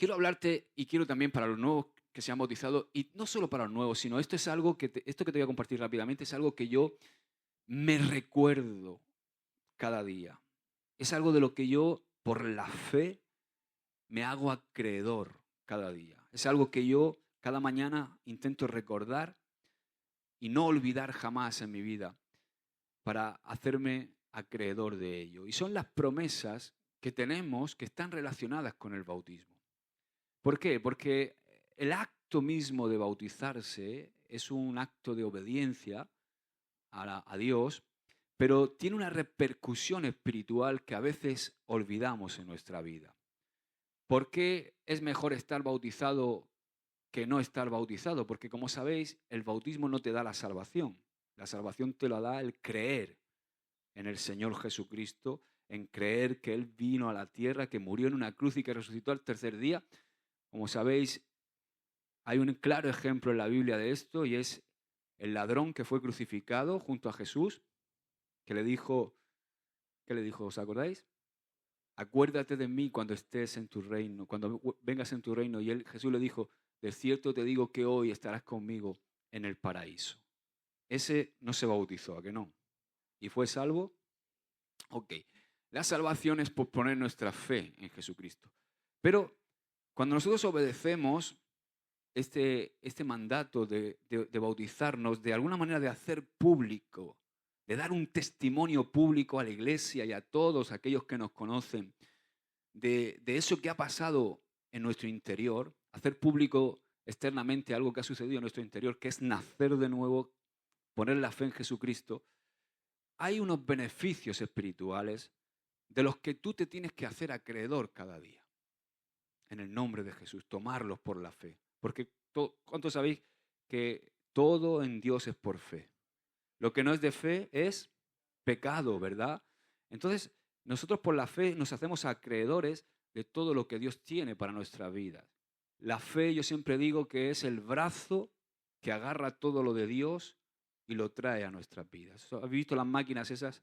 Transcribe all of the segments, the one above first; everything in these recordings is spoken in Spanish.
quiero hablarte y quiero también para los nuevos que se han bautizado, y no solo para los nuevos, sino esto es algo esto que te voy a compartir rápidamente es algo que yo me recuerdo cada día. Es algo de lo que yo, por la fe, me hago acreedor cada día. Es algo que yo cada mañana intento recordar y no olvidar jamás en mi vida para hacerme acreedor de ello. Y son las promesas que tenemos que están relacionadas con el bautismo. ¿Por qué? Porque el acto mismo de bautizarse es un acto de obediencia a Dios, pero tiene una repercusión espiritual que a veces olvidamos en nuestra vida. ¿Por qué es mejor estar bautizado que no estar bautizado? Porque como sabéis, el bautismo no te da la salvación. La salvación te la da el creer en el Señor Jesucristo, en creer que Él vino a la tierra, que murió en una cruz y que resucitó al tercer día. Como sabéis, hay un claro ejemplo en la Biblia de esto y es el ladrón que fue crucificado junto a Jesús, que le dijo, ¿qué le dijo? ¿Os acordáis? Acuérdate de mí cuando estés en tu reino, cuando vengas en tu reino. Y Jesús le dijo, de cierto te digo que hoy estarás conmigo en el paraíso. Ese no se bautizó, ¿a que no? ¿Y fue salvo? Ok. La salvación es por poner nuestra fe en Jesucristo. Pero cuando nosotros obedecemos este mandato de bautizarnos, de alguna manera de hacer público, de dar un testimonio público a la iglesia y a todos aquellos que nos conocen, de eso que ha pasado en nuestro interior, hacer público externamente algo que ha sucedido en nuestro interior, que es nacer de nuevo, poner la fe en Jesucristo, hay unos beneficios espirituales de los que tú te tienes que hacer acreedor cada día. En el nombre de Jesús, tomarlos por la fe. Porque ¿cuántos sabéis que todo en Dios es por fe? Lo que no es de fe es pecado, ¿verdad? Entonces, nosotros por la fe nos hacemos acreedores de todo lo que Dios tiene para nuestra vida. La fe, yo siempre digo que es el brazo que agarra todo lo de Dios y lo trae a nuestras vidas. ¿Has visto las máquinas esas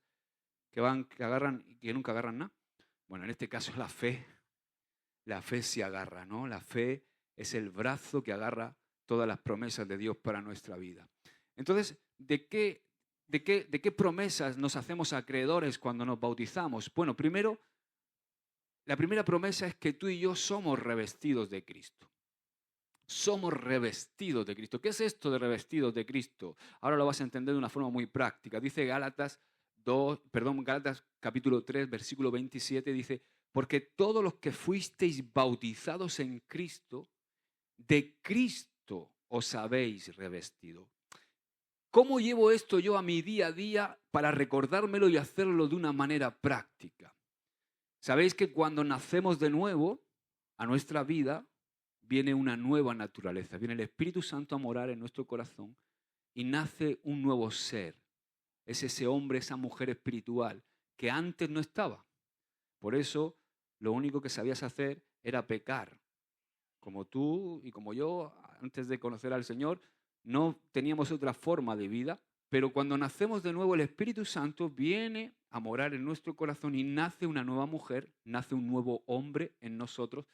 que agarran y que nunca agarran nada? Bueno, en este caso la fe se agarra, ¿no? La fe es el brazo que agarra todas las promesas de Dios para nuestra vida. Entonces, ¿de qué promesas nos hacemos acreedores cuando nos bautizamos? Bueno, primero, la primera promesa es que tú y yo somos revestidos de Cristo. Somos revestidos de Cristo. ¿Qué es esto de revestidos de Cristo? Ahora lo vas a entender de una forma muy práctica. Dice Gálatas capítulo 3, versículo 27, dice, porque todos los que fuisteis bautizados en Cristo, de Cristo os habéis revestido. ¿Cómo llevo esto yo a mi día a día para recordármelo y hacerlo de una manera práctica? Sabéis que cuando nacemos de nuevo a nuestra vida, viene una nueva naturaleza, viene el Espíritu Santo a morar en nuestro corazón y nace un nuevo ser. Es ese hombre, esa mujer espiritual que antes no estaba. Por eso, lo único que sabías hacer era pecar. Como tú y como yo, antes de conocer al Señor, no teníamos otra forma de vida, pero cuando nacemos de nuevo, el Espíritu Santo viene a morar en nuestro corazón y nace una nueva mujer, nace un nuevo hombre en nosotros,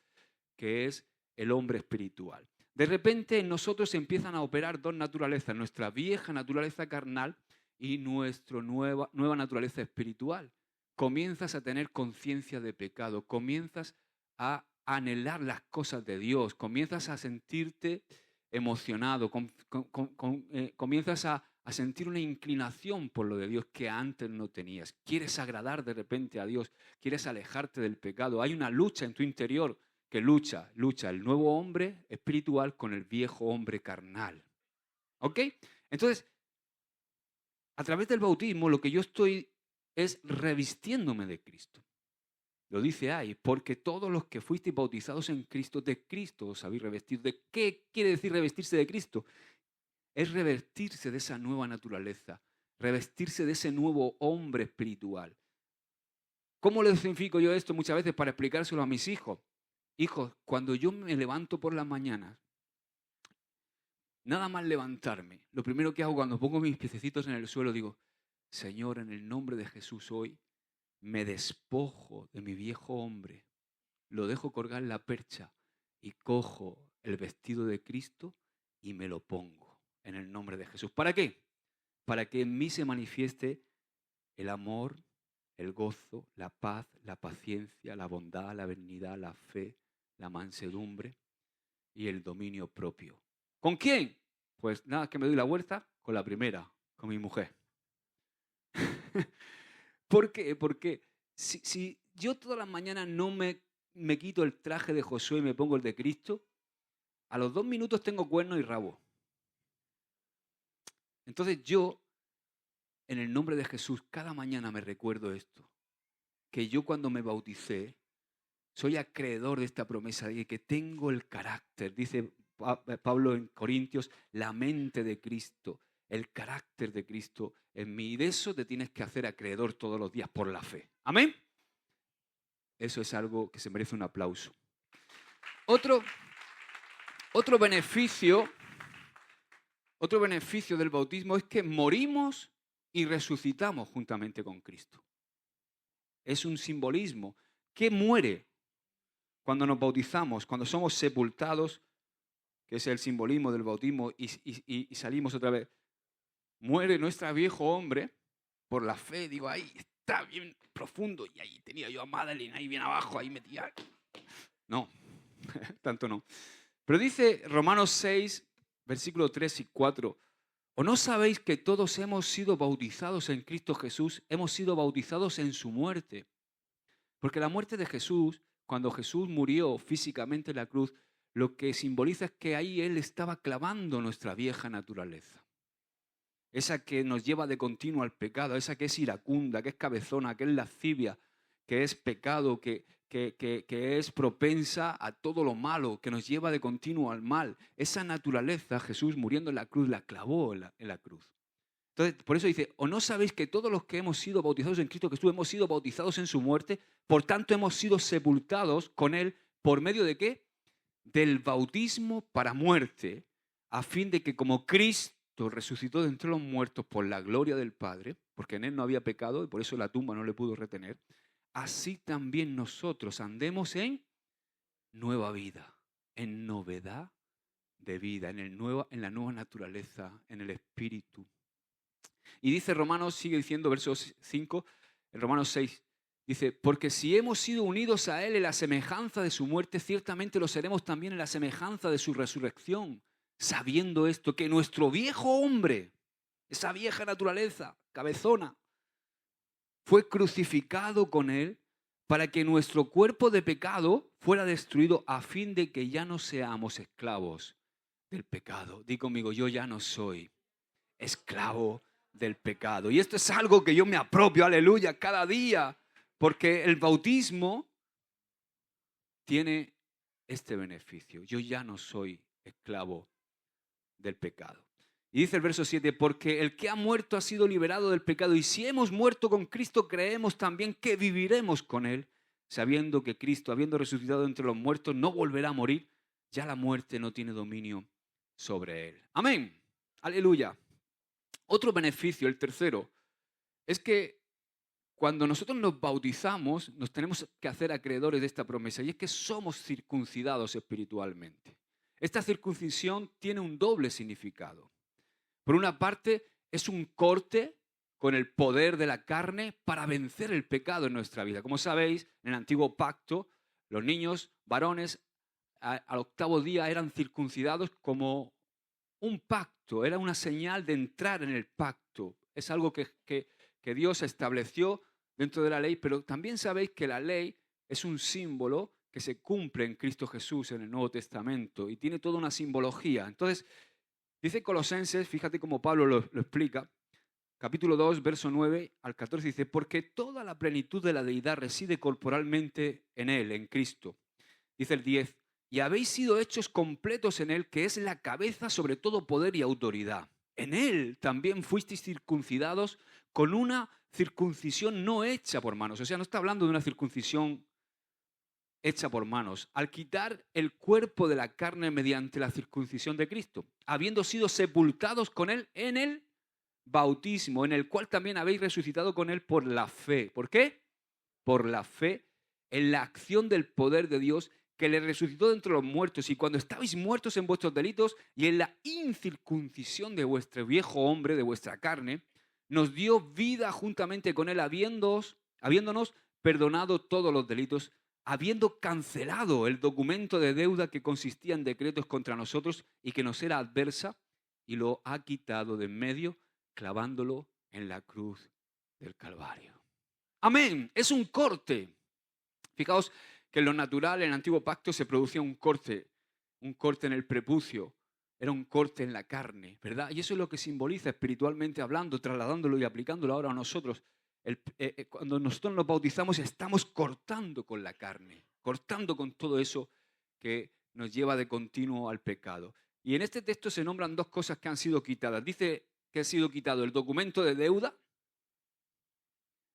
que es el hombre espiritual. De repente en nosotros se empiezan a operar dos naturalezas, nuestra vieja naturaleza carnal y nuestra nueva naturaleza espiritual. Comienzas a tener conciencia de pecado, comienzas a anhelar las cosas de Dios, comienzas a sentirte emocionado, comienzas a sentir una inclinación por lo de Dios que antes no tenías. Quieres agradar de repente a Dios, quieres alejarte del pecado. Hay una lucha en tu interior que lucha el nuevo hombre espiritual con el viejo hombre carnal. ¿Ok? Entonces, a través del bautismo lo que yo estoy es revistiéndome de Cristo. Lo dice ahí, porque todos los que fuisteis bautizados en Cristo, de Cristo os habéis revestido. ¿De qué quiere decir revestirse de Cristo? Es revestirse de esa nueva naturaleza, revestirse de ese nuevo hombre espiritual. ¿Cómo le significo yo esto muchas veces para explicárselo a mis hijos? Hijos, cuando yo me levanto por las mañanas, nada más levantarme, lo primero que hago cuando pongo mis piececitos en el suelo, digo, Señor, en el nombre de Jesús hoy me despojo de mi viejo hombre, lo dejo colgar en la percha y cojo el vestido de Cristo y me lo pongo en el nombre de Jesús. ¿Para qué? Para que en mí se manifieste el amor, el gozo, la paz, la paciencia, la bondad, la benignidad, la fe, la mansedumbre y el dominio propio. ¿Con quién? Pues nada, que me doy la vuelta con la primera, con mi mujer. ¿Por qué? Porque si yo todas las mañanas no me quito el traje de Josué y me pongo el de Cristo, a los 2 minutos tengo cuernos y rabo. Entonces yo, en el nombre de Jesús, cada mañana me recuerdo esto, que yo cuando me bauticé, soy acreedor de esta promesa de que tengo el carácter, dice Pablo en Corintios, la mente de Cristo, el carácter de Cristo en mí. Y de eso te tienes que hacer acreedor todos los días por la fe. ¿Amén? Eso es algo que se merece un aplauso. Otro beneficio del bautismo es que morimos y resucitamos juntamente con Cristo. Es un simbolismo. ¿Qué muere cuando nos bautizamos? Cuando somos sepultados, que es el simbolismo del bautismo, y salimos otra vez. Muere nuestro viejo hombre por la fe. Digo, ahí está bien profundo. Y ahí tenía yo a Madeleine, ahí bien abajo, ahí metía. No, tanto no. Pero dice Romanos 6, versículos 3 y 4. ¿O no sabéis que todos hemos sido bautizados en Cristo Jesús? Hemos sido bautizados en su muerte. Porque la muerte de Jesús, cuando Jesús murió físicamente en la cruz, lo que simboliza es que ahí Él estaba clavando nuestra vieja naturaleza. Esa que nos lleva de continuo al pecado, esa que es iracunda, que es cabezona, que es lascivia, que es pecado, que es propensa a todo lo malo, que nos lleva de continuo al mal. Esa naturaleza, Jesús muriendo en la cruz, la clavó en la cruz. Entonces, por eso dice, ¿o no sabéis que todos los que hemos sido bautizados en Cristo Jesús hemos sido bautizados en su muerte? Por tanto, hemos sido sepultados con Él, ¿por medio de qué? Del bautismo para muerte, a fin de que como Cristo resucitó de entre los muertos por la gloria del Padre, porque en Él no había pecado y por eso la tumba no le pudo retener, así también nosotros andemos en nueva vida, en novedad de vida, en la nueva naturaleza, en el Espíritu. Y dice Romanos, sigue diciendo, verso 5, en Romanos 6, dice, porque si hemos sido unidos a Él en la semejanza de su muerte, ciertamente lo seremos también en la semejanza de su resurrección, sabiendo esto, que nuestro viejo hombre, esa vieja naturaleza, cabezona, fue crucificado con Él para que nuestro cuerpo de pecado fuera destruido a fin de que ya no seamos esclavos del pecado. Di conmigo, yo ya no soy esclavo del pecado. Y esto es algo que yo me apropio, aleluya, cada día, porque el bautismo tiene este beneficio. Yo ya no soy esclavo del pecado. Y dice el verso 7, porque el que ha muerto ha sido liberado del pecado, y si hemos muerto con Cristo, creemos también que viviremos con Él, sabiendo que Cristo, habiendo resucitado entre los muertos, no volverá a morir, ya la muerte no tiene dominio sobre Él. Amén. Aleluya. Otro beneficio, el tercero, es que cuando nosotros nos bautizamos, nos tenemos que hacer acreedores de esta promesa, y es que somos circuncidados espiritualmente. Esta circuncisión tiene un doble significado. Por una parte, es un corte con el poder de la carne para vencer el pecado en nuestra vida. Como sabéis, en el antiguo pacto, los niños varones al octavo día eran circuncidados como un pacto, era una señal de entrar en el pacto. Es algo que Dios estableció dentro de la ley, pero también sabéis que la ley es un símbolo que se cumple en Cristo Jesús en el Nuevo Testamento y tiene toda una simbología. Entonces, dice Colosenses, fíjate cómo Pablo lo explica, capítulo 2, verso 9 al 14, dice, porque toda la plenitud de la deidad reside corporalmente en Él, en Cristo. Dice el 10, y habéis sido hechos completos en Él, que es la cabeza sobre todo poder y autoridad. En Él también fuisteis circuncidados con una circuncisión no hecha por manos. O sea, no está hablando de una circuncisión hecha por manos, al quitar el cuerpo de la carne mediante la circuncisión de Cristo, habiendo sido sepultados con Él en el bautismo, en el cual también habéis resucitado con Él por la fe. ¿Por qué? Por la fe en la acción del poder de Dios que le resucitó de entre los muertos, y cuando estabais muertos en vuestros delitos y en la incircuncisión de vuestro viejo hombre, de vuestra carne, nos dio vida juntamente con él, habiéndonos perdonado todos los delitos, habiendo cancelado el documento de deuda que consistía en decretos contra nosotros y que nos era adversa, y lo ha quitado de en medio, clavándolo en la cruz del Calvario. Amén. Es un corte. Fijaos que en lo natural, en el antiguo pacto, se producía un corte en el prepucio, era un corte en la carne, ¿verdad? Y eso es lo que simboliza espiritualmente hablando, trasladándolo y aplicándolo ahora a nosotros. Cuando nosotros nos bautizamos, estamos cortando con la carne, cortando con todo eso que nos lleva de continuo al pecado. Y en este texto se nombran dos cosas que han sido quitadas. Dice que ha sido quitado el documento de deuda.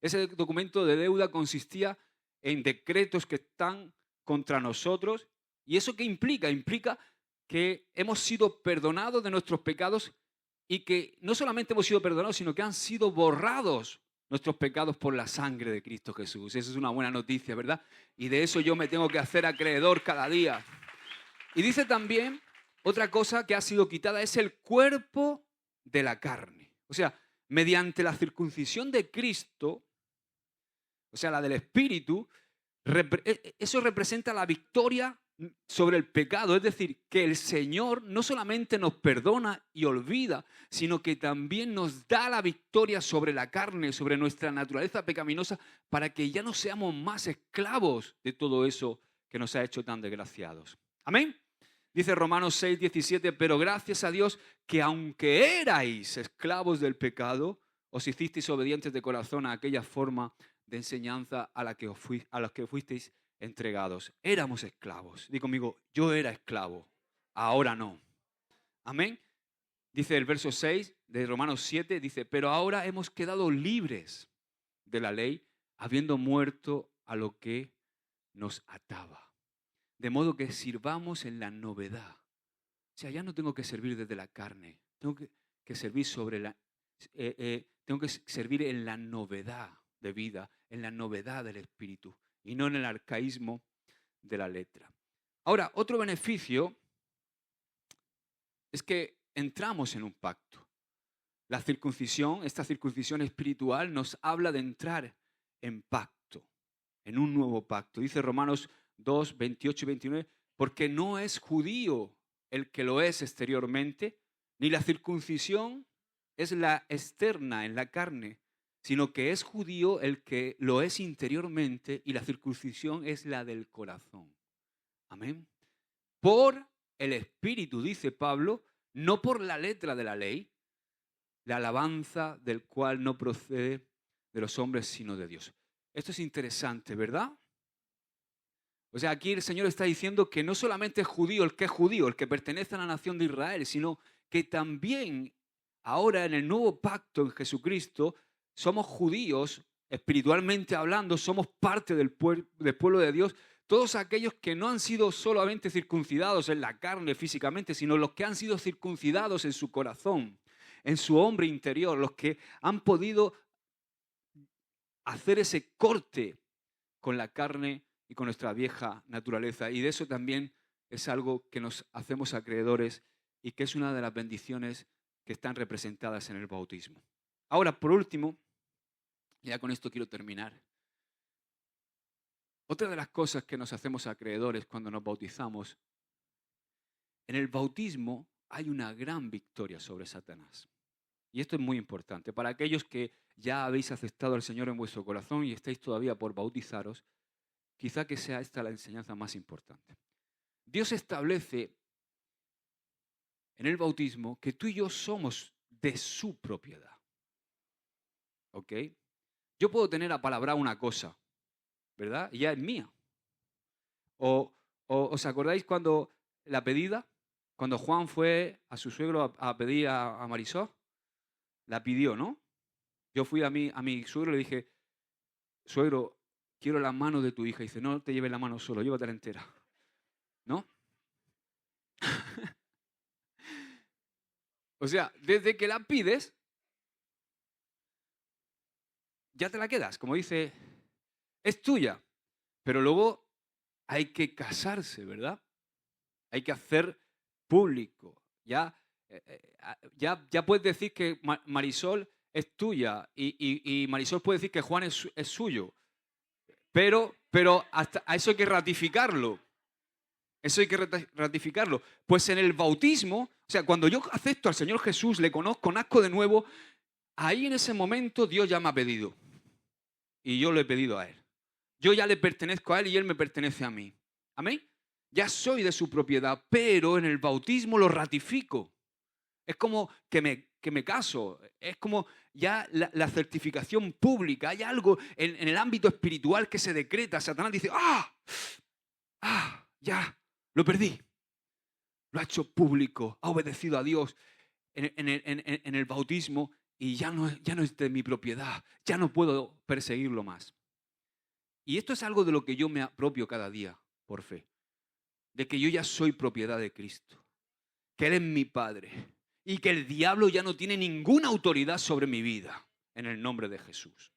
Ese documento de deuda consistía en decretos que están contra nosotros. ¿Y eso qué implica? Implica que hemos sido perdonados de nuestros pecados y que no solamente hemos sido perdonados, sino que han sido borrados nuestros pecados por la sangre de Cristo Jesús. Esa es una buena noticia, ¿verdad? Y de eso yo me tengo que hacer acreedor cada día. Y dice también, otra cosa que ha sido quitada es el cuerpo de la carne. O sea, mediante la circuncisión de Cristo, o sea, la del Espíritu, eso representa la victoria sobre el pecado. Es decir, que el Señor no solamente nos perdona y olvida, sino que también nos da la victoria sobre la carne, sobre nuestra naturaleza pecaminosa, para que ya no seamos más esclavos de todo eso que nos ha hecho tan desgraciados. Amén. Dice Romanos 6, 17, pero gracias a Dios que aunque erais esclavos del pecado, os hicisteis obedientes de corazón a aquella forma de enseñanza a la que fuisteis entregados. Éramos esclavos. Digo conmigo, yo era esclavo, ahora no. Amén. Dice el verso 6 de Romanos 7, dice, pero ahora hemos quedado libres de la ley, habiendo muerto a lo que nos ataba. De modo que sirvamos en la novedad. O sea, ya no tengo que servir desde la carne. Tengo que servir tengo que servir en la novedad de vida, en la novedad del espíritu y no en el arcaísmo de la letra. Ahora, otro beneficio es que entramos en un pacto. La circuncisión, esta circuncisión espiritual nos habla de entrar en pacto, en un nuevo pacto. Dice Romanos 2, 28 y 29, porque no es judío el que lo es exteriormente, ni la circuncisión es la externa en la carne, sino que es judío el que lo es interiormente y la circuncisión es la del corazón. Amén. Por el Espíritu, dice Pablo, no por la letra de la ley, la alabanza del cual no procede de los hombres, sino de Dios. Esto es interesante, ¿verdad? O sea, aquí el Señor está diciendo que no solamente es judío, el que pertenece a la nación de Israel, sino que también ahora en el nuevo pacto en Jesucristo somos judíos, espiritualmente hablando, somos parte del pueblo de Dios. Todos aquellos que no han sido solamente circuncidados en la carne físicamente, sino los que han sido circuncidados en su corazón, en su hombre interior, los que han podido hacer ese corte con la carne y con nuestra vieja naturaleza. Y de eso también es algo que nos hacemos acreedores y que es una de las bendiciones que están representadas en el bautismo. Ahora, por último, ya con esto quiero terminar. Otra de las cosas que nos hacemos acreedores cuando nos bautizamos, en el bautismo hay una gran victoria sobre Satanás. Y esto es muy importante. Para aquellos que ya habéis aceptado al Señor en vuestro corazón y estáis todavía por bautizaros, quizá que sea esta la enseñanza más importante. Dios establece en el bautismo que tú y yo somos de su propiedad. ¿Ok? Yo puedo tener apalabrado una cosa, ¿verdad? Y ya es mía. ¿Os acordáis cuando la pedida? Cuando Juan fue a su suegro a pedir a Marisol, la pidió, ¿no? Yo fui a mi suegro y le dije, suegro, quiero la mano de tu hija. Y dice, no te lleves la mano solo, llévatela entera. ¿No? O sea, desde que la pides, ya te la quedas. Como dice, es tuya. Pero luego hay que casarse, ¿verdad? Hay que hacer público. Ya puedes decir que Marisol es tuya y Marisol puede decir que Juan es suyo. Pero hasta a eso hay que ratificarlo. Eso hay que ratificarlo. Pues en el bautismo, o sea, cuando yo acepto al Señor Jesús, le conozco, nazco de nuevo, ahí en ese momento Dios ya me ha pedido. Y yo lo he pedido a Él. Yo ya le pertenezco a Él y Él me pertenece a mí. ¿Amén? Ya soy de su propiedad, pero en el bautismo lo ratifico. Es como que me caso. Es como ya la certificación pública. Hay algo en el ámbito espiritual que se decreta. Satanás dice, ya, lo perdí. Lo ha hecho público, ha obedecido a Dios en el bautismo y ya no es de mi propiedad. Ya no puedo perseguirlo más. Y esto es algo de lo que yo me apropio cada día por fe. De que yo ya soy propiedad de Cristo. Que Él es mi Padre. Y que el diablo ya no tiene ninguna autoridad sobre mi vida. En el nombre de Jesús.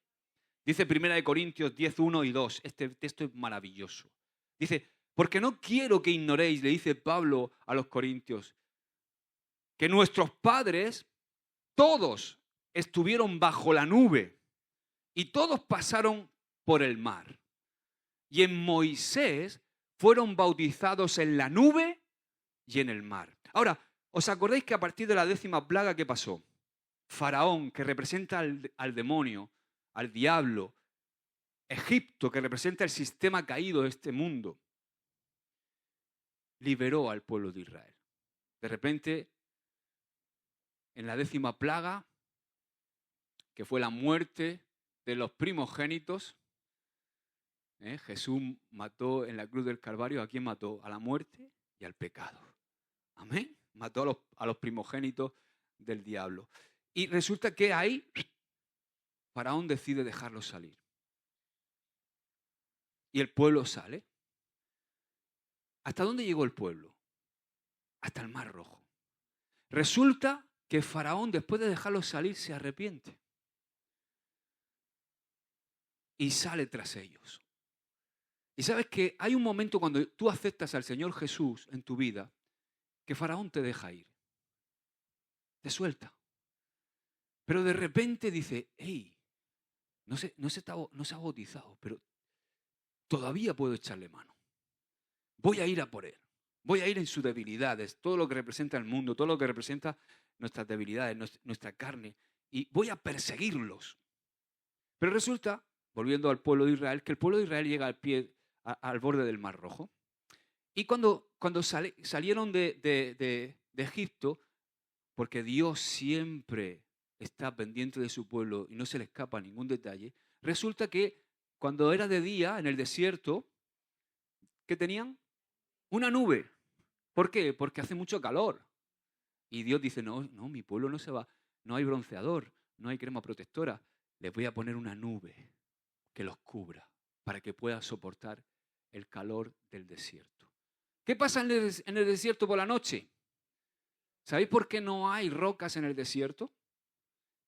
Dice 1 Corintios 10, 1 y 2. Este texto es maravilloso. Dice, porque no quiero que ignoréis, le dice Pablo a los corintios, que nuestros padres, todos estuvieron bajo la nube y todos pasaron por el mar. Y en Moisés fueron bautizados en la nube y en el mar. Ahora, ¿os acordáis que a partir de la 10ª plaga qué pasó? Faraón, que representa al demonio, al diablo, Egipto, que representa el sistema caído de este mundo, liberó al pueblo de Israel. De repente, en la 10ª plaga, que fue la muerte de los primogénitos, Jesús mató en la cruz del Calvario, ¿a quién mató? A la muerte y al pecado. Amén. Mató a los primogénitos del diablo. Y resulta que ahí Faraón decide dejarlos salir. Y el pueblo sale. ¿Hasta dónde llegó el pueblo? Hasta el Mar Rojo. Resulta que Faraón, después de dejarlos salir, se arrepiente. Y sale tras ellos. Y sabes que hay un momento cuando tú aceptas al Señor Jesús en tu vida, que Faraón te deja ir. Te suelta. Pero de repente dice, hey, no se ha bautizado, pero todavía puedo echarle mano. Voy a ir a por él. Voy a ir en sus debilidades, todo lo que representa el mundo, todo lo que representa nuestras debilidades, nuestra carne. Y voy a perseguirlos. Pero resulta, volviendo al pueblo de Israel, que el pueblo de Israel llega al borde del Mar Rojo. Y cuando salieron de Egipto, porque Dios siempre está pendiente de su pueblo y no se le escapa ningún detalle, resulta que cuando era de día en el desierto, ¿qué tenían? Una nube. ¿Por qué? Porque hace mucho calor. Y Dios dice, no, mi pueblo no se va, no hay bronceador, no hay crema protectora. Les voy a poner una nube que los cubra para que puedan soportar el calor del desierto. ¿Qué pasa en el desierto por la noche? ¿Sabéis por qué no hay rocas en el desierto?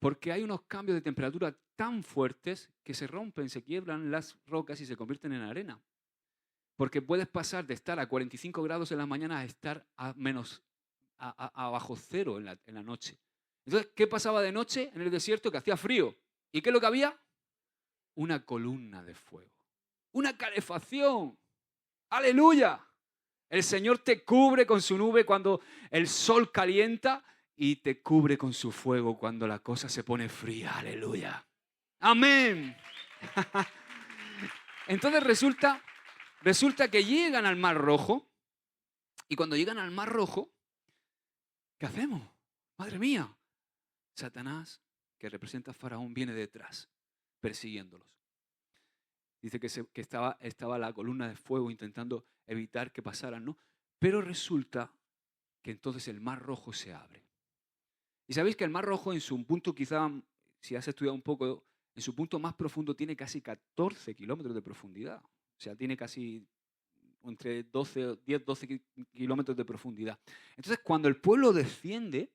Porque hay unos cambios de temperatura tan fuertes que se rompen, se quiebran las rocas y se convierten en arena. Porque puedes pasar de estar a 45 grados en la mañana a estar a bajo cero en la noche. Entonces, ¿qué pasaba de noche en el desierto? Que hacía frío. ¿Y qué es lo que había? Una columna de fuego. Una calefacción. ¡Aleluya! El Señor te cubre con su nube cuando el sol calienta y te cubre con su fuego cuando la cosa se pone fría. ¡Aleluya! ¡Amén! Entonces resulta que llegan al Mar Rojo y cuando llegan al Mar Rojo, ¿qué hacemos? Madre mía, Satanás, que representa a Faraón, viene detrás persiguiéndolos. Dice que estaba la columna de fuego intentando evitar que pasaran, ¿no? Pero resulta que entonces el Mar Rojo se abre. Y sabéis que el Mar Rojo en su punto, quizá, si has estudiado un poco, en su punto más profundo tiene casi 14 kilómetros de profundidad. O sea, tiene casi entre 10, 12 kilómetros de profundidad. Entonces, cuando el pueblo desciende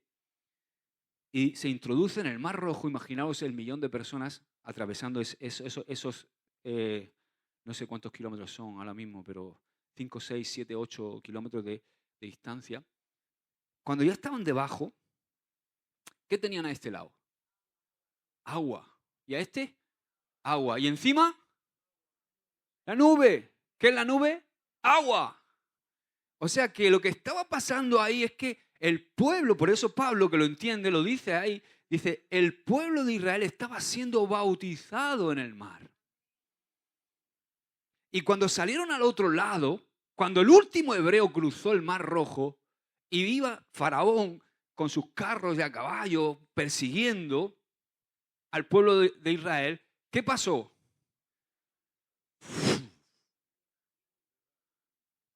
y se introduce en el Mar Rojo, imaginaos el millón de personas atravesando esos no sé cuántos kilómetros son ahora mismo, pero 5, 6, 7, 8 kilómetros de distancia. Cuando ya estaban debajo, ¿qué tenían a este lado? Agua. ¿Y a este? Agua. ¿Y encima? La nube. ¿Qué es la nube? Agua. O sea que lo que estaba pasando ahí es que el pueblo, por eso Pablo, que lo entiende, lo dice ahí, dice, el pueblo de Israel estaba siendo bautizado en el mar. Y cuando salieron al otro lado, cuando el último hebreo cruzó el Mar Rojo y iba Faraón con sus carros de a caballo persiguiendo al pueblo de Israel, ¿qué pasó?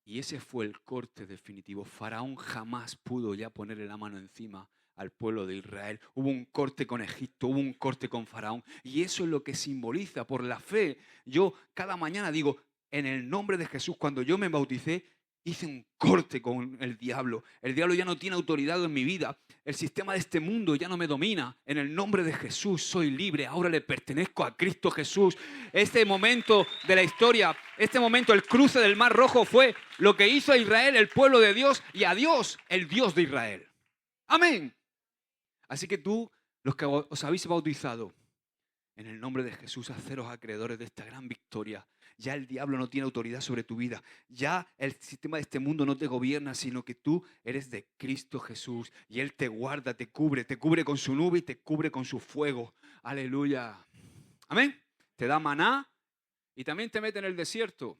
Y ese fue el corte definitivo. Faraón jamás pudo ya ponerle la mano encima al pueblo de Israel. Hubo un corte con Egipto, hubo un corte con Faraón. Y eso es lo que simboliza por la fe. Yo cada mañana digo, en el nombre de Jesús, cuando yo me bauticé, hice un corte con el diablo. El diablo ya no tiene autoridad en mi vida. El sistema de este mundo ya no me domina. En el nombre de Jesús soy libre. Ahora le pertenezco a Cristo Jesús. Este momento de la historia, este momento, el cruce del Mar Rojo fue lo que hizo a Israel, el pueblo de Dios, y a Dios, el Dios de Israel. Amén. Así que tú, los que os habéis bautizado, en el nombre de Jesús, haceros acreedores de esta gran victoria. Ya el diablo no tiene autoridad sobre tu vida. Ya el sistema de este mundo no te gobierna, sino que tú eres de Cristo Jesús. Y Él te guarda, te cubre con su nube y te cubre con su fuego. Aleluya. Amén. Te da maná y también te mete en el desierto.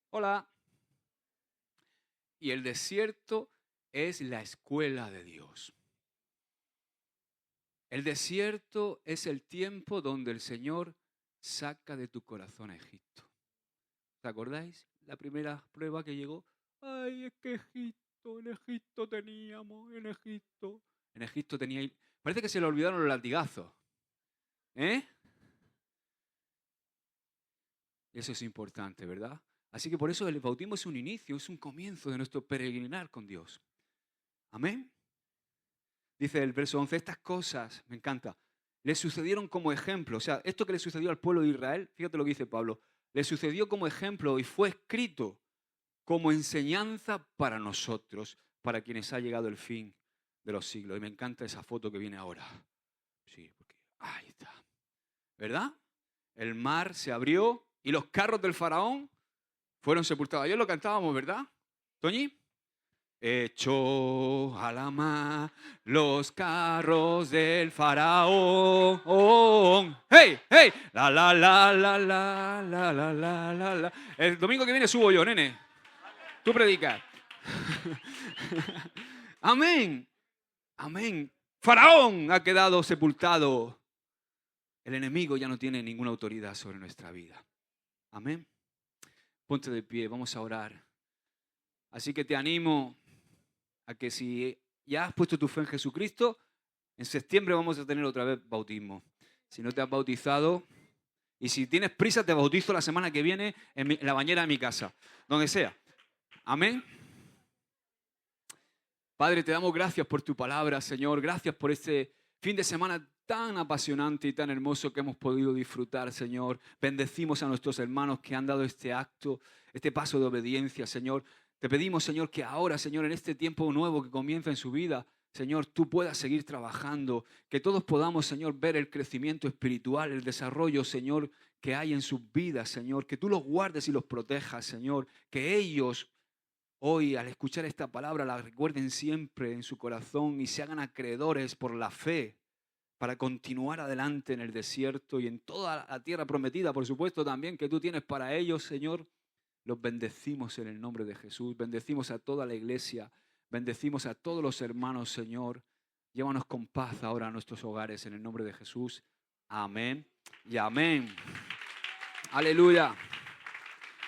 Hola. Y el desierto es la escuela de Dios. El desierto es el tiempo donde el Señor saca de tu corazón a Egipto. ¿Te acordáis? La primera prueba que llegó. Ay, es que en Egipto teníamos, en Egipto tenía. Parece que se le olvidaron los latigazos. Eso es importante, ¿verdad? Así que por eso el bautismo es un inicio, es un comienzo de nuestro peregrinar con Dios. Amén. Dice el verso 11, estas cosas, me encanta, le sucedieron como ejemplo. O sea, esto que le sucedió al pueblo de Israel, fíjate lo que dice Pablo, le sucedió como ejemplo y fue escrito como enseñanza para nosotros, para quienes ha llegado el fin de los siglos. Y me encanta esa foto que viene ahora. Sí, porque ahí está. ¿Verdad? El mar se abrió y los carros del faraón fueron sepultados. Ayer lo cantábamos, ¿verdad, Toñi? Echó a la mar los carros del faraón. ¡Hey, hey! La, la, la, la, la, la, la, la, la, la. El domingo que viene subo yo, nene. Tú predicas. Amén. Amén. Faraón ha quedado sepultado. El enemigo ya no tiene ninguna autoridad sobre nuestra vida. Amén. Ponte de pie, vamos a orar. Así que te animo a que si ya has puesto tu fe en Jesucristo, en septiembre vamos a tener otra vez bautismo. Si no te has bautizado, y si tienes prisa, te bautizo la semana que viene en la bañera de mi casa, donde sea. Amén. Padre, te damos gracias por tu palabra, Señor. Gracias por este fin de semana tan apasionante y tan hermoso que hemos podido disfrutar, Señor. Bendecimos a nuestros hermanos que han dado este acto, este paso de obediencia, Señor. Te pedimos, Señor, que ahora, Señor, en este tiempo nuevo que comienza en su vida, Señor, tú puedas seguir trabajando, que todos podamos, Señor, ver el crecimiento espiritual, el desarrollo, Señor, que hay en sus vidas, Señor, que tú los guardes y los protejas, Señor, que ellos hoy, al escuchar esta palabra, la recuerden siempre en su corazón y se hagan acreedores por la fe para continuar adelante en el desierto y en toda la tierra prometida, por supuesto, también que tú tienes para ellos, Señor. Los bendecimos en el nombre de Jesús. Bendecimos a toda la iglesia. Bendecimos a todos los hermanos, Señor. Llévanos con paz ahora a nuestros hogares en el nombre de Jesús. Amén y amén. Aleluya.